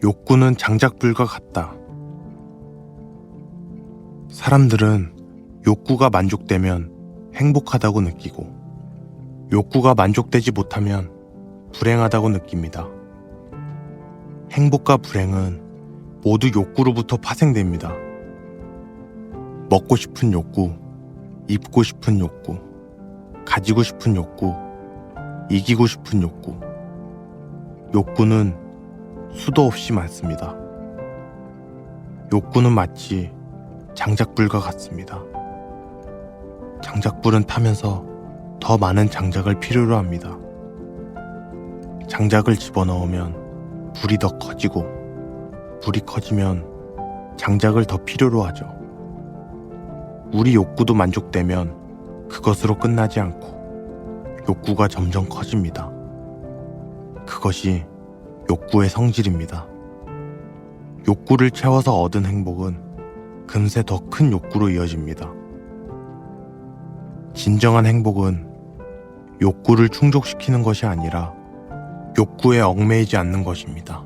욕구는 장작불과 같다. 사람들은 욕구가 만족되면 행복하다고 느끼고 욕구가 만족되지 못하면 불행하다고 느낍니다. 행복과 불행은 모두 욕구로부터 파생됩니다. 먹고 싶은 욕구, 입고 싶은 욕구, 가지고 싶은 욕구, 이기고 싶은 욕구. 욕구는 수도 없이 많습니다. 욕구는 마치 장작불과 같습니다. 장작불은 타면서 더 많은 장작을 필요로 합니다. 장작을 집어넣으면 불이 더 커지고, 불이 커지면 장작을 더 필요로 하죠. 우리 욕구도 만족되면 그것으로 끝나지 않고 욕구가 점점 커집니다. 그것이 욕구의 성질입니다. 욕구를 채워서 얻은 행복은 금세 더 큰 욕구로 이어집니다. 진정한 행복은 욕구를 충족시키는 것이 아니라 욕구에 얽매이지 않는 것입니다.